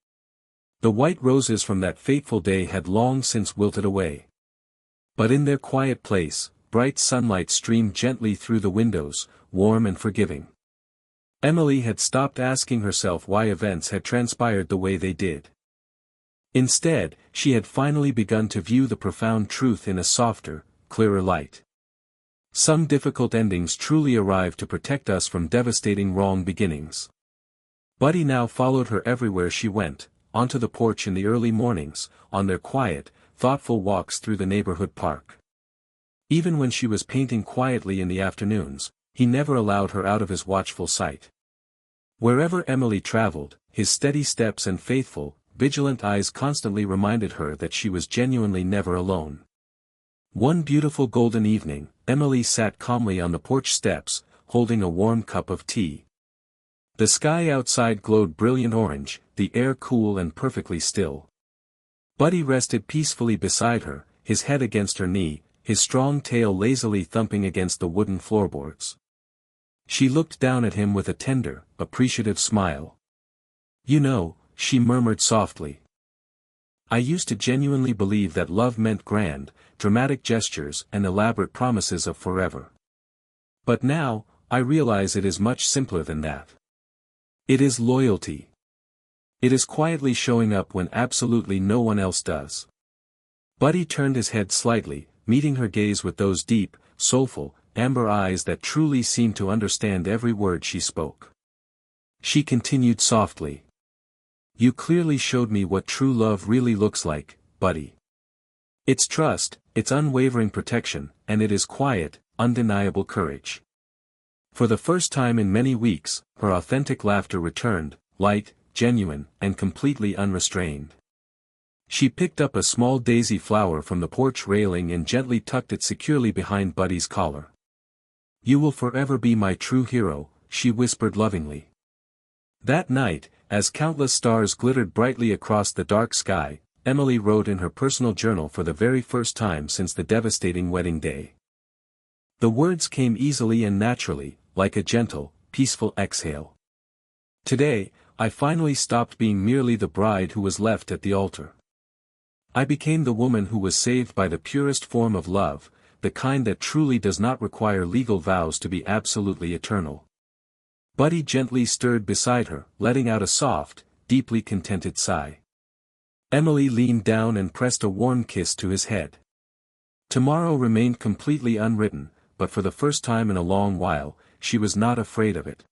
The white roses from that fateful day had long since wilted away. But in their quiet place, bright sunlight streamed gently through the windows, warm and forgiving. Emily had stopped asking herself why events had transpired the way they did. Instead, she had finally begun to view the profound truth in a softer, clearer light. Some difficult endings truly arrive to protect us from devastating wrong beginnings. Buddy now followed her everywhere she went, onto the porch in the early mornings, on their quiet, thoughtful walks through the neighborhood park. Even when she was painting quietly in the afternoons, he never allowed her out of his watchful sight. Wherever Emily traveled, his steady steps and faithful, vigilant eyes constantly reminded her that she was genuinely never alone. One beautiful golden evening, Emily sat calmly on the porch steps, holding a warm cup of tea. The sky outside glowed brilliant orange, the air cool and perfectly still. Buddy rested peacefully beside her, his head against her knee, his strong tail lazily thumping against the wooden floorboards. She looked down at him with a tender, appreciative smile. "You know," she murmured softly, "I used to genuinely believe that love meant grand, dramatic gestures and elaborate promises of forever. But now, I realize it is much simpler than that. It is loyalty. It is quietly showing up when absolutely no one else does." Buddy turned his head slightly, meeting her gaze with those deep, soulful, amber eyes that truly seemed to understand every word she spoke. She continued softly. "You clearly showed me what true love really looks like, Buddy. It's trust, it's unwavering protection, and it is quiet, undeniable courage." For the first time in many weeks, her authentic laughter returned, light, genuine, and completely unrestrained. She picked up a small daisy flower from the porch railing and gently tucked it securely behind Buddy's collar. "You will forever be my true hero," she whispered lovingly. That night, as countless stars glittered brightly across the dark sky, Emily wrote in her personal journal for the very first time since the devastating wedding day. The words came easily and naturally, like a gentle, peaceful exhale. "Today, I finally stopped being merely the bride who was left at the altar. I became the woman who was saved by the purest form of love, the kind that truly does not require legal vows to be absolutely eternal." Buddy gently stirred beside her, letting out a soft, deeply contented sigh. Emily leaned down and pressed a warm kiss to his head. Tomorrow remained completely unwritten, but for the first time in a long while, she was not afraid of it.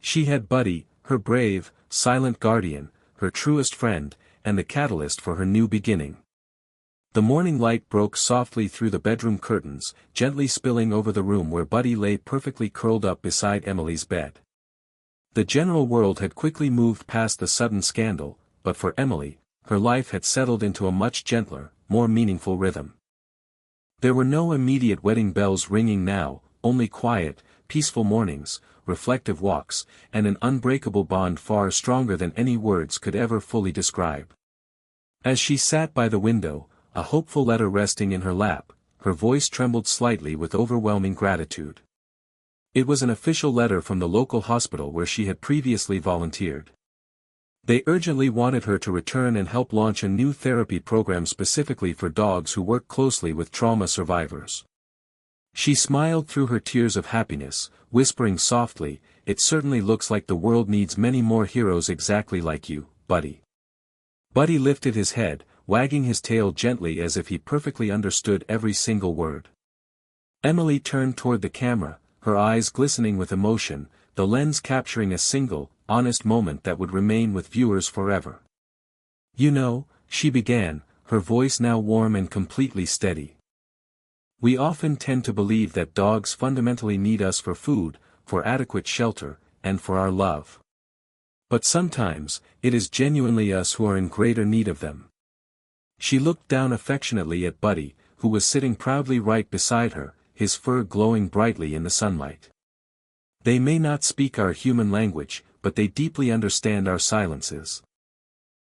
She had Buddy, her brave, silent guardian, her truest friend, and the catalyst for her new beginning. The morning light broke softly through the bedroom curtains, gently spilling over the room where Buddy lay perfectly curled up beside Emily's bed. The general world had quickly moved past the sudden scandal, but for Emily, her life had settled into a much gentler, more meaningful rhythm. There were no immediate wedding bells ringing now, only quiet, peaceful mornings, reflective walks, and an unbreakable bond far stronger than any words could ever fully describe. As she sat by the window, a hopeful letter resting in her lap, her voice trembled slightly with overwhelming gratitude. It was an official letter from the local hospital where she had previously volunteered. They urgently wanted her to return and help launch a new therapy program specifically for dogs who work closely with trauma survivors. She smiled through her tears of happiness, whispering softly, "It certainly looks like the world needs many more heroes exactly like you, Buddy." Buddy lifted his head, wagging his tail gently as if he perfectly understood every single word. Emily turned toward the camera, her eyes glistening with emotion, the lens capturing a single, honest moment that would remain with viewers forever. "You know," she began, her voice now warm and completely steady. "We often tend to believe that dogs fundamentally need us for food, for adequate shelter, and for our love. But sometimes, it is genuinely us who are in greater need of them. She looked down affectionately at Buddy, who was sitting proudly right beside her, his fur glowing brightly in the sunlight. They may not speak our human language, but they deeply understand our silences.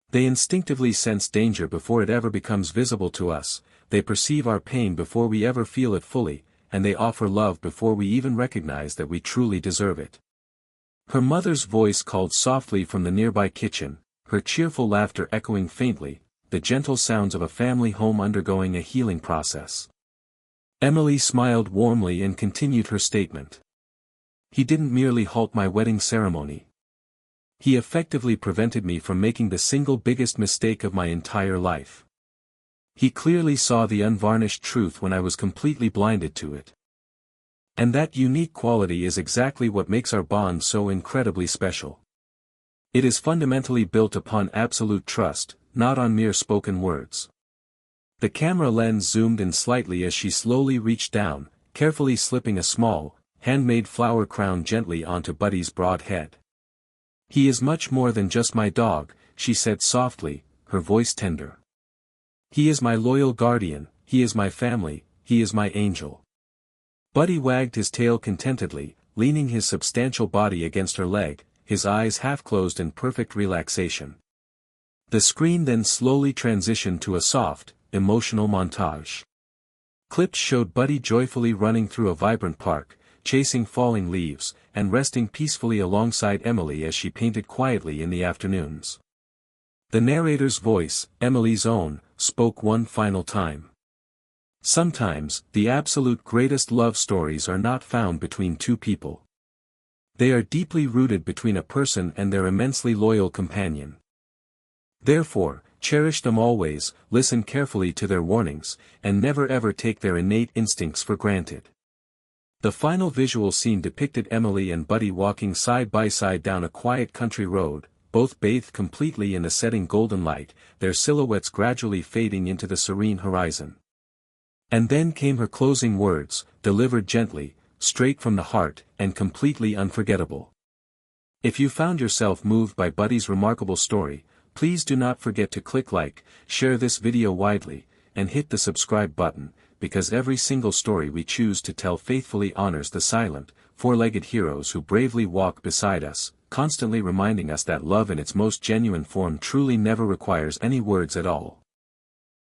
They instinctively sense danger before it ever becomes visible to us, they perceive our pain before we ever feel it fully, and they offer love before we even recognize that we truly deserve it. Her mother's voice called softly from the nearby kitchen, her cheerful laughter echoing faintly, the gentle sounds of a family home undergoing a healing process. Emily smiled warmly and continued her statement. He didn't merely halt my wedding ceremony. He effectively prevented me from making the single biggest mistake of my entire life. He clearly saw the unvarnished truth when I was completely blinded to it. And that unique quality is exactly what makes our bond so incredibly special. It is fundamentally built upon absolute trust, not on mere spoken words. The camera lens zoomed in slightly as she slowly reached down, carefully slipping a small, handmade flower crown gently onto Buddy's broad head. He is much more than just my dog, she said softly, her voice tender. He is my loyal guardian, he is my family, he is my angel. Buddy wagged his tail contentedly, leaning his substantial body against her leg, his eyes half closed in perfect relaxation. The screen then slowly transitioned to a soft, emotional montage. Clips showed Buddy joyfully running through a vibrant park, chasing falling leaves, and resting peacefully alongside Emily as she painted quietly in the afternoons. The narrator's voice, Emily's own, spoke one final time. Sometimes, the absolute greatest love stories are not found between two people. They are deeply rooted between a person and their immensely loyal companion. Therefore, cherish them always, listen carefully to their warnings, and never ever take their innate instincts for granted. The final visual scene depicted Emily and Buddy walking side by side down a quiet country road, both bathed completely in the setting golden light, their silhouettes gradually fading into the serene horizon. And then came her closing words, delivered gently, straight from the heart, and completely unforgettable. If you found yourself moved by Buddy's remarkable story, please do not forget to click like, share this video widely, and hit the subscribe button, because every single story we choose to tell faithfully honors the silent, four-legged heroes who bravely walk beside us, constantly reminding us that love in its most genuine form truly never requires any words at all.